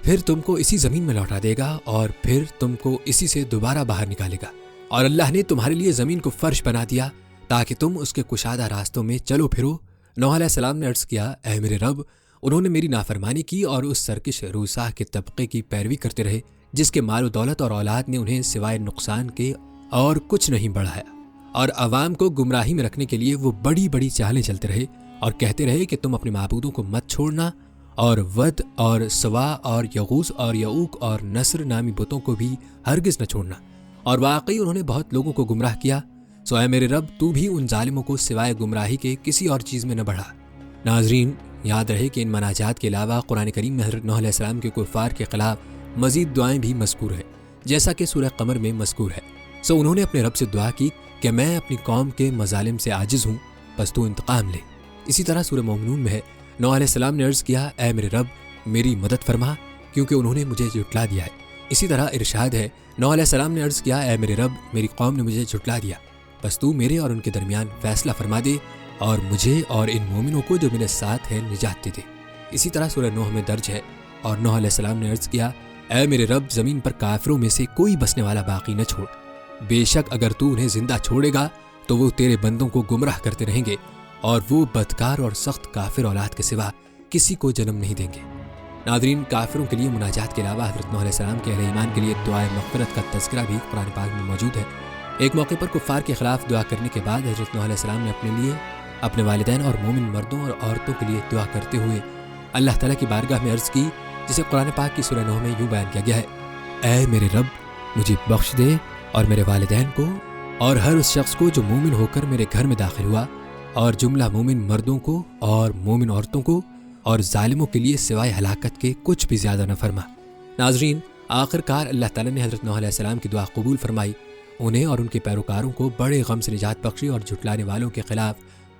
[SPEAKER 1] پھر تم کو اسی زمین میں لوٹا دے گا اور پھر تم کو اسی سے دوبارہ باہر نکالے گا، اور اللہ نے تمہارے لیے زمین کو فرش بنا دیا تاکہ تم اس کے کشادہ راستوں میں چلو پھرو۔ نوح علیہ السلام نے عرض کیا، اے میرے رب، انہوں نے میری نافرمانی کی اور اس سرکش روساہ کے طبقے کی پیروی کرتے رہے جس کے مال و دولت اور اولاد نے انہیں سوائے نقصان کے اور کچھ نہیں بڑھایا، اور عوام کو گمراہی میں رکھنے کے لیے وہ بڑی بڑی چالیں چلتے رہے اور کہتے رہے کہ تم اپنے معبودوں کو مت چھوڑنا، اور ود اور سوا اور یغوث اور یعوق اور نصر نامی بتوں کو بھی ہرگز نہ چھوڑنا، اور واقعی انہوں نے بہت لوگوں کو گمراہ کیا، سو اے میرے رب، تو بھی ان ظالموں کو سوائے گمراہی کے کسی اور چیز میں نہ بڑھا۔ ناظرین، یاد رہے کہ ان مناجات کے علاوہ قرآن کریم میں حضرت نوح علیہ السلام کے کفار کے خلاف مزید دعائیں بھی مذکور ہیں، جیسا کہ سورہ قمر میں مذکور ہے۔ سو انہوں نے اپنے رب سے دعا کی کہ میں اپنی قوم کے مظالم سے عاجز ہوں، بس تو انتقام لے۔ اسی طرح سورہ مومنون میں ہے، نوح علیہ السلام نے عرض کیا، اے میرے رب میری مدد فرما کیونکہ انہوں نے مجھے جھٹلا دیا ہے۔ اسی طرح ارشاد ہے، نوح علیہ السلام نے عرض کیا، اے میرے رب میری قوم نے مجھے جھٹلا دیا، بس تو میرے اور ان کے درمیان فیصلہ فرما دے اور مجھے اور ان مومنوں کو جو میرے ساتھ ہیں نجات دے دے۔ اسی طرح سورہ نوح میں درج ہے، اور نوح علیہ السلام نے عرض کیا، اے میرے رب زمین پر کافروں میں سے کوئی بسنے والا باقی نہ چھوڑ، بے شک اگر تو انہیں زندہ چھوڑے گا تو وہ تیرے بندوں کو گمراہ کرتے رہیں گے اور وہ بدکار اور سخت کافر اولاد کے سوا کسی کو جنم نہیں دیں گے۔ ناظرین، کافروں کے لیے مناجات کے علاوہ حضرت نوح علیہ السلام کے اہل ایمان کے لیے دعائے مغفرت کا تذکرہ بھی قرآن پاک میں موجود ہے۔ ایک موقع پر کفار کے خلاف دعا کرنے کے بعد حضرت نوح علیہ السلام نے اپنے لیے، اپنے والدین اور مومن مردوں اور عورتوں کے لیے دعا کرتے ہوئے اللہ تعالیٰ کی بارگاہ میں عرض کی، جسے قرآن پاک کی سورہ نوح میں یوں بیان کیا گیا ہے، اے میرے رب مجھے بخش دے اور میرے والدین کو اور ہر اس شخص کو جو مومن ہو کر میرے گھر میں داخل ہوا، اور جملہ مومن مردوں کو اور مومن عورتوں کو اور ظالموں کے لیے سوائے ہلاکت کے کچھ بھی زیادہ نہ فرما۔ ناظرین، آخر کار اللہ تعالیٰ نے حضرت نوح علیہ السلام کی دعا قبول فرمائی، انہیں اور ان کے پیروکاروں کو بڑے غم سے نجات بخشی اور جھٹلانے والوں کے خلاف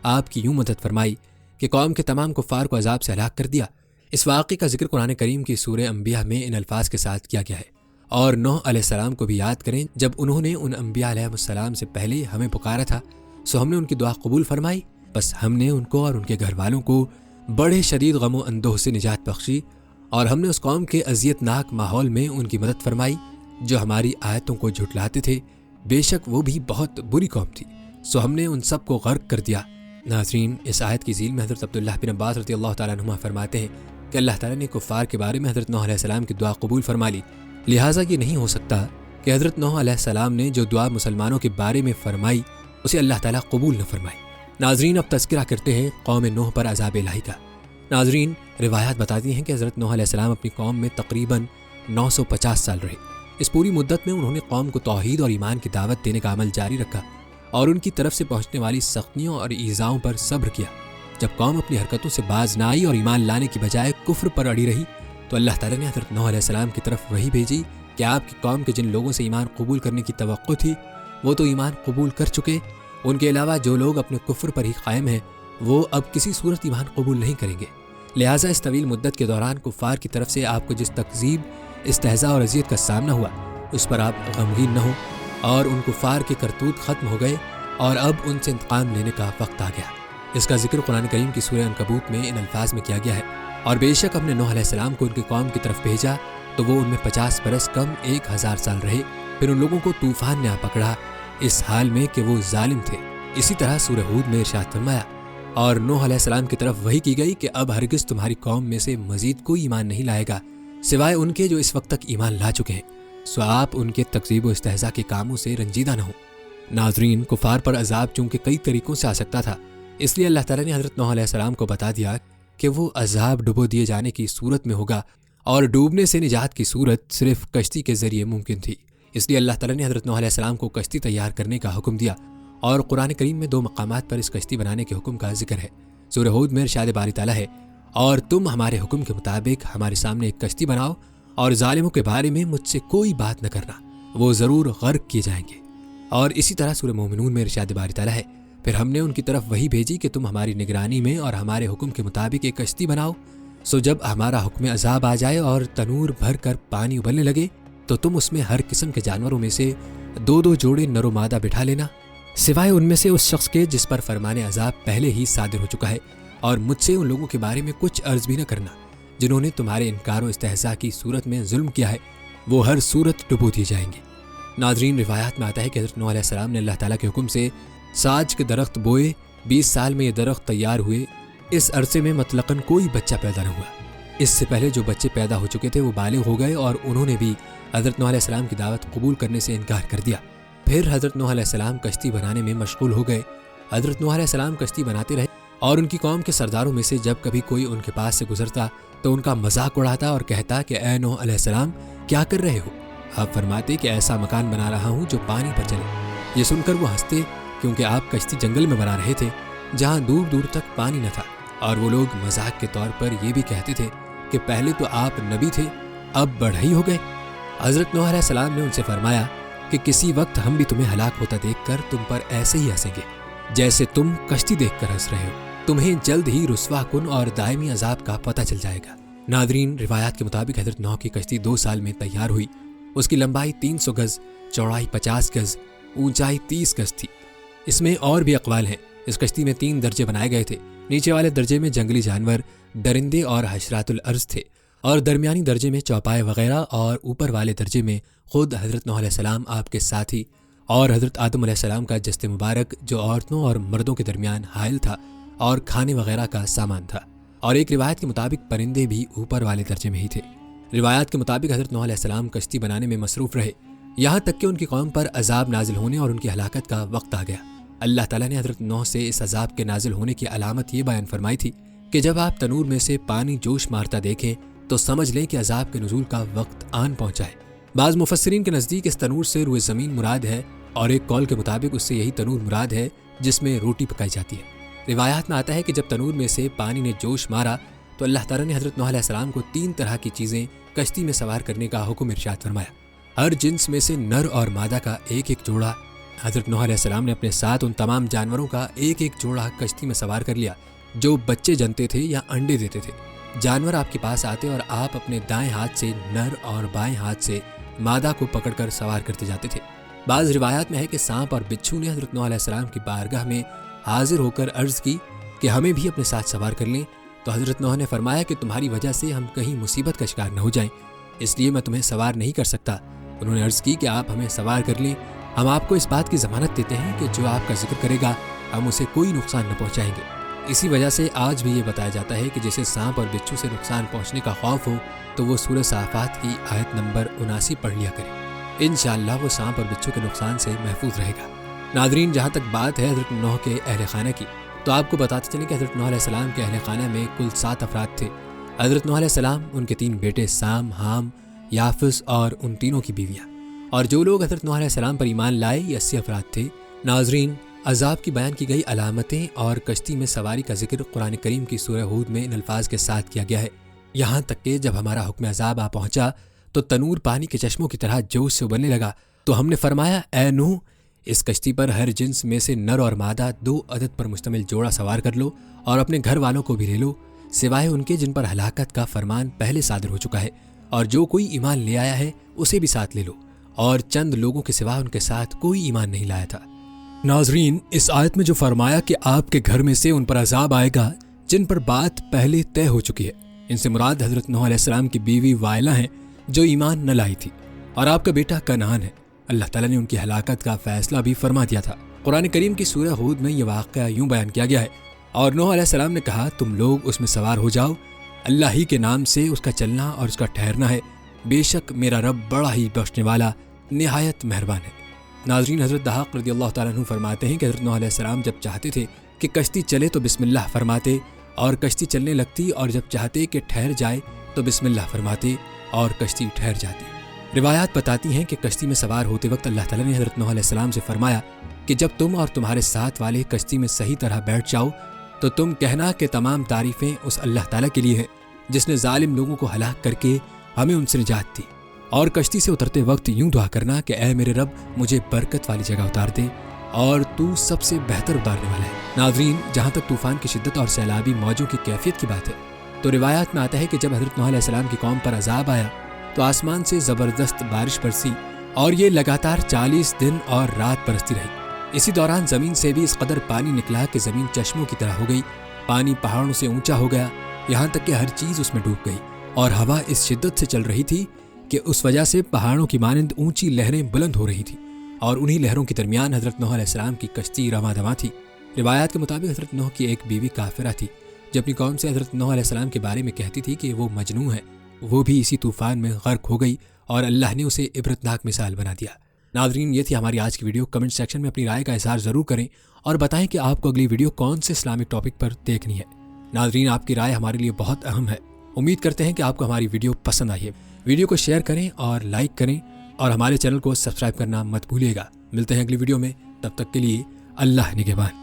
[SPEAKER 1] آپ کی یوں مدد فرمائی کہ قوم کے تمام کفار کو عذاب سے ہلاک کر دیا۔ اس واقعے کا ذکر قرآن کریم کی سورہ انبیاء میں ان الفاظ کے ساتھ کیا گیا ہے، اور نوح علیہ السلام کو بھی یاد کریں جب انہوں نے ان انبیاء علیہ السلام سے پہلے ہمیں پکارا تھا، سو ہم نے ان کی دعا قبول فرمائی، بس ہم نے ان کو اور ان کے گھر والوں کو بڑے شدید غم و اندوہ سے نجات بخشی، اور ہم نے اس قوم کے اذیت ناک ماحول میں ان کی مدد فرمائی جو ہماری آیتوں کو جھٹلاتے تھے، بے شک وہ بھی بہت بری قوم تھی، سو ہم نے ان سب کو غرق کر دیا۔ ناظرین، اس آیت کی ذیل میں حضرت عبداللہ بن عباس رضی اللہ تعالیٰ عنہما فرماتے ہیں کہ اللہ تعالیٰ نے کفار کے بارے میں حضرت نوح علیہ السلام کی دعا قبول فرما لی، لہٰذا یہ نہیں ہو سکتا کہ حضرت نوح علیہ السلام نے جو دعا مسلمانوں کے بارے میں فرمائی اسے اللہ تعالیٰ قبول نہ فرمائے۔ ناظرین، اب تذکرہ کرتے ہیں قوم نوح پر عذاب الہی کا۔ ناظرین، روایات بتاتی ہیں کہ حضرت نوح علیہ السلام اپنی قوم میں تقریباً 950 سال رہے۔ اس پوری مدت میں انہوں نے قوم کو توحید اور ایمان کی دعوت دینے کا عمل جاری رکھا اور ان کی طرف سے پہنچنے والی سختیوں اور ایذاؤں پر صبر کیا۔ جب قوم اپنی حرکتوں سے باز نہ آئی اور ایمان لانے کی بجائے کفر پر اڑی رہی تو اللہ تعالیٰ نے حضرت نوح علیہ السلام کی طرف وحی بھیجی کہ آپ کی قوم کے جن لوگوں سے ایمان قبول کرنے کی توقع تھی وہ تو ایمان قبول کر چکے، ان کے علاوہ جو لوگ اپنے کفر پر ہی قائم ہیں وہ اب کسی صورت ایمان قبول نہیں کریں گے۔ لہٰذا اس طویل مدت کے دوران کفار کی طرف سے آپ کو جس تکذیب، استہزاء اور اذیت کا سامنا ہوا اس پر آپ غمگین نہ ہوں، اور ان کفار کے کرتوت ختم ہو گئے اور اب ان سے انتقام لینے کا وقت آ گیا۔ اس کا ذکر قرآن کریم کی سورہ عنکبوت میں ان الفاظ میں کیا گیا ہے، اور بے شک ہم نے نوح علیہ السلام کو ان کی قوم کی طرف بھیجا تو وہ ان میں 50 برس کم 1000 سال رہے، پھر ان لوگوں کو طوفان نے آ پکڑا اس حال میں کہ وہ ظالم تھے۔ اسی طرح سورہ ہود میں ارشاد فرمایا، اور نوح علیہ السلام کی طرف وحی کی گئی کہ اب ہرگز تمہاری قوم میں سے مزید کوئی ایمان نہیں لائے گا سوائے ان کے جو اس وقت تک ایمان لا چکے ہیں، سو آپ ان کے تکذیب و استہزاء کے کاموں سے رنجیدہ نہ ہوں۔ ناظرین، کفار پر عذاب چونکہ کئی طریقوں سے آ سکتا تھا، اس لیے اللہ تعالیٰ نے حضرت نوح علیہ السلام کو بتا دیا کہ وہ عذاب ڈبو دیے جانے کی صورت میں ہوگا، اور ڈوبنے سے نجات کی صورت صرف کشتی کے ذریعے ممکن تھی۔ اس لیے اللہ تعالیٰ نے حضرت نوح علیہ السلام کو کشتی تیار کرنے کا حکم دیا، اور قرآن کریم میں 2 مقامات پر اس کشتی بنانے کے حکم کا ذکر ہے۔ سورہ ہود میں ارشاد باری تعالیٰ ہے، اور تم ہمارے حکم کے مطابق ہمارے سامنے ایک کشتی بناؤ اور ظالموں کے بارے میں مجھ سے کوئی بات نہ کرنا، وہ ضرور غرق کیے جائیں گے۔ اور اسی طرح سورہ مومنون میں ارشاد باری تعالیٰ ہے، پھر ہم نے ان کی طرف وہی بھیجی کہ تم ہماری نگرانی میں اور ہمارے حکم کے مطابق ایک کشتی بناؤ، سو جب ہمارا حکم عذاب آ جائے اور تنور بھر کر پانی ابلنے لگے تو تم اس میں ہر قسم کے جانوروں میں سے 2 جوڑے نر و مادہ بٹھا لینا، سوائے ان میں سے اس شخص کے جس پر فرمان عذاب پہلے ہی صادر ہو چکا ہے، اور مجھ سے ان لوگوں کے بارے میں کچھ عرض بھی نہ کرنا جنہوں نے تمہارے انکار و استہزاء کی صورت میں ظلم کیا ہے، وہ ہر صورت ڈبو دیے جائیں گے۔ ناظرین، روایات میں آتا ہے کہ حضرت نوح علیہ السلام نے اللہ تعالیٰ کے حکم سے ساج کے درخت بوئے، 20 سال میں یہ درخت تیار ہوئے، اس عرصے میں مطلقاً کوئی بچہ پیدا نہ ہوا۔ اس سے پہلے جو بچے پیدا ہو چکے تھے وہ بالغ ہو گئے اور انہوں نے بھی حضرت نوح علیہ السلام کی دعوت قبول کرنے سے انکار کر دیا۔ پھر حضرت نوح علیہ السلام کشتی بنانے میں مشغول ہو گئے۔ حضرت نوح علیہ السلام کشتی بناتے رہے، اور ان کی قوم کے سرداروں میں سے جب کبھی کوئی ان کے پاس سے گزرتا تو ان کا مذاق اڑاتا اور کہتا کہ اے نوح علیہ السلام کیا کر رہے ہو؟ آپ فرماتے کہ ایسا مکان بنا رہا ہوں جو پانی پر چلے۔ یہ سن کر وہ ہنستے، کیونکہ آپ کشتی جنگل میں بنا رہے تھے جہاں دور دور تک پانی نہ تھا، اور وہ لوگ مذاق کے طور پر یہ بھی کہتے تھے کہ پہلے تو آپ نبی تھے، اب بڑھئی ہو گئے۔ حضرت نوح علیہ السلام نے ان سے فرمایا، کہ کسی وقت ہم بھی تمہیں ہلاک ہوتا دیکھ کر تم پر ایسے ہی ہنسیں گے جیسے تم کشتی دیکھ کر ہنس رہے ہو۔ تمہیں جلد ہی رسوا کن اور دائمی عذاب کا پتہ چل جائے گا۔ ناظرین، روایات کے مطابق حضرت نوح کی کشتی 2 سال میں تیار ہوئی۔ اس کی لمبائی 300 گز، چوڑائی 50 گز، اونچائی 30 گز تھی۔ اس میں اور بھی اقوال ہیں۔ اس کشتی میں 3 درجے بنائے گئے تھے۔ نیچے والے درجے میں جنگلی جانور، درندے اور حشرات الارض تھے، اور درمیانی درجے میں چوپائے وغیرہ، اور اوپر والے درجے میں خود حضرت نوح علیہ السلام، آپ کے ساتھی، اور حضرت آدم علیہ السلام کا جسد مبارک جو عورتوں اور مردوں کے درمیان حائل تھا، اور کھانے وغیرہ کا سامان تھا۔ اور ایک روایت کے مطابق پرندے بھی اوپر والے درجے میں ہی تھے۔ روایات کے مطابق حضرت نوح علیہ السلام کشتی بنانے میں مصروف رہے، یہاں تک کہ ان کی قوم پر عذاب نازل ہونے اور ان کی ہلاکت کا وقت آ گیا۔ اللہ تعالیٰ نے حضرت نوح سے اس عذاب کے نازل ہونے کی علامت یہ بیان فرمائی تھی کہ جب آپ تنور میں سے پانی جوش مارتا دیکھیں تو سمجھ لیں کہ عذاب کے نزول کا وقت آن پہنچا ہے۔ بعض مفسرین کے نزدیک اس تنور سے روئے زمین مراد ہے، اور ایک قول کے مطابق اس سے یہی تنور مراد ہے جس میں روٹی پکائی جاتی ہے۔ روایات میں آتا ہے کہ جب تنور میں سے پانی نے جوش مارا تو اللہ تعالیٰ نے حضرت نوح علیہ السلام کو 3 طرح کی چیزیں کشتی میں سوار کرنے کا حکم ارشاد فرمایا۔ ہر جنس میں سے نر اور مادہ کا ایک ایک جوڑا۔ حضرت نوح علیہ السلام نے اپنے ساتھ ان تمام جانوروں کا ایک ایک جوڑا کشتی میں سوار کر لیا جو بچے جنتے تھے یا انڈے دیتے تھے۔ جانور آپ کے پاس آتے اور آپ اپنے دائیں ہاتھ سے نر اور بائیں ہاتھ سے مادہ کو پکڑ کر سوار کرتے جاتے تھے۔ بعض روایات میں ہے کہ سانپ اور بچھو نے حضرت نوح علیہ السلام کی بارگاہ میں حاضر ہو کر عرض کی کہ ہمیں بھی اپنے ساتھ سوار کر لیں، تو حضرت نوح نے فرمایا کہ تمہاری وجہ سے ہم کہیں مصیبت کا شکار نہ ہو جائیں، اس لیے میں تمہیں سوار نہیں کر سکتا۔ انہوں نے عرض کی کہ آپ ہمیں سوار کر لیں، ہم آپ کو اس بات کی ضمانت دیتے ہیں کہ جو آپ کا ذکر کرے گا ہم اسے کوئی نقصان نہ پہنچائیں گے۔ اسی وجہ سے آج بھی یہ بتایا جاتا ہے کہ جسے سانپ اور بچھو سے نقصان پہنچنے کا خوف ہو تو وہ سورہ صافات کی آیت نمبر 79 پڑھ لیا کرے، انشاءاللہ وہ سانپ اور بچھو کے نقصان سے محفوظ رہے گا۔ ناظرین، جہاں تک بات ہے حضرت نوح کے اہل خانہ کی، تو آپ کو بتاتے چلیں کہ حضرت نوح علیہ السلام کے اہل خانہ میں کل 7 افراد تھے۔ حضرت نوح علیہ السلام، ان کے 3 بیٹے سام، حام، یافس اور ان تینوں کی بیویاں، اور جو لوگ حضرت نوح علیہ السلام پر ایمان لائے یہ 80 افراد تھے۔ ناظرین، عذاب کی بیان کی گئی علامتیں اور کشتی میں سواری کا ذکر قرآن کریم کی سورہ ہود میں ان الفاظ کے ساتھ کیا گیا ہے، یہاں تک کہ جب ہمارا حکم عذاب آ پہنچا تو تنور پانی کے چشموں کی طرح جوش سے ابلنے لگا، تو ہم نے فرمایا اے نوح، اس کشتی پر ہر جنس میں سے نر اور مادہ 2 عدد پر مشتمل جوڑا سوار کر لو، اور اپنے گھر والوں کو بھی لے لو، سوائے ان کے جن پر ہلاکت کا فرمان پہلے صادر ہو چکا ہے، اور جو کوئی ایمان لے آیا ہے اسے بھی ساتھ لے لو، اور چند لوگوں کے سوا ان کے ساتھ کوئی ایمان نہیں لایا تھا۔ ناظرین، اس آیت میں جو فرمایا کہ آپ کے گھر میں سے ان پر عذاب آئے گا جن پر بات پہلے طے ہو چکی ہے، ان سے مراد حضرت نوح علیہ السلام کی بیوی وائلہ ہیں جو ایمان نہ لائی تھی، اور آپ کا بیٹا کنعان ہے۔ اللہ تعالیٰ نے ان کی ہلاکت کا فیصلہ بھی فرما دیا تھا۔ قرآن کریم کی سورہ ہود میں یہ واقعہ یوں بیان کیا گیا ہے، اور نوح علیہ السلام نے کہا تم لوگ اس میں سوار ہو جاؤ، اللہ ہی کے نام سے اس کا چلنا اور اس کا ٹھہرنا ہے، بے شک میرا رب بڑا ہی بخشنے والا نہایت مہربان ہے۔ ناظرین، حضرت دحاق رضی اللہ تعالیٰ عنہ فرماتے ہیں کہ حضرت نوح علیہ السلام جب چاہتے تھے کہ کشتی چلے تو بسم اللہ فرماتے اور کشتی چلنے لگتی، اور جب چاہتے کہ ٹھہر جائے تو بسم اللہ فرماتے اور کشتی ٹھہر جاتی۔ روایات بتاتی ہیں کہ کشتی میں سوار ہوتے وقت اللہ تعالیٰ نے حضرت نوح علیہ السلام سے فرمایا کہ جب تم اور تمہارے ساتھ والے کشتی میں صحیح طرح بیٹھ جاؤ تو تم کہنا کہ تمام تعریفیں اس اللہ تعالیٰ کے لیے ہیں جس نے ظالم لوگوں کو ہلاک کر کے ہمیں ان سے نجات دی، اور کشتی سے اترتے وقت یوں دعا کرنا کہ اے میرے رب مجھے برکت والی جگہ اتار دے اور تو سب سے بہتر اتارنے والا ہے۔ ناظرین، جہاں تک طوفان کی شدت اور سیلابی موجوں کی کیفیت کی بات ہے تو روایات میں آتا ہے کہ جب حضرت نوح علیہ السلام کی قوم پر عذاب آیا تو آسمان سے زبردست بارش برسی، اور یہ لگاتار 40 دن اور رات برستی رہی۔ اسی دوران زمین سے بھی اس قدر پانی نکلا کہ زمین چشموں کی طرح ہو گئی، پانی پہاڑوں سے اونچا ہو گیا، یہاں تک کہ ہر چیز اس میں ڈوب گئی، اور ہوا اس شدت سے چل رہی تھی کہ اس وجہ سے پہاڑوں کی مانند اونچی لہریں بلند ہو رہی تھیں، اور انہی لہروں کے درمیان حضرت نوح علیہ السلام کی کشتی رواں دواں تھی۔ روایات کے مطابق حضرت نوح کی ایک بیوی کافرہ تھی جو اپنی قوم سے حضرت نوح علیہ السلام کے بارے میں کہتی تھی کہ وہ مجنون ہے، وہ بھی اسی طوفان میں غرق ہو گئی اور اللہ نے اسے عبرتناک مثال بنا دیا۔ ناظرین، یہ تھی ہماری آج کی ویڈیو۔ کمنٹ سیکشن میں اپنی رائے کا اظہار ضرور کریں اور بتائیں کہ آپ کو اگلی ویڈیو کون سے اسلامک ٹاپک پر دیکھنی ہے۔ ناظرین، آپ کی رائے ہمارے لیے بہت اہم ہے۔ امید کرتے ہیں کہ آپ کو ہماری ویڈیو پسند آئی ہے۔ ویڈیو کو شیئر کریں اور لائک کریں، اور ہمارے چینل کو سبسکرائب کرنا مت بھولیے گا۔ ملتے ہیں اگلی ویڈیو میں، تب تک کے لیے اللہ نگہبان۔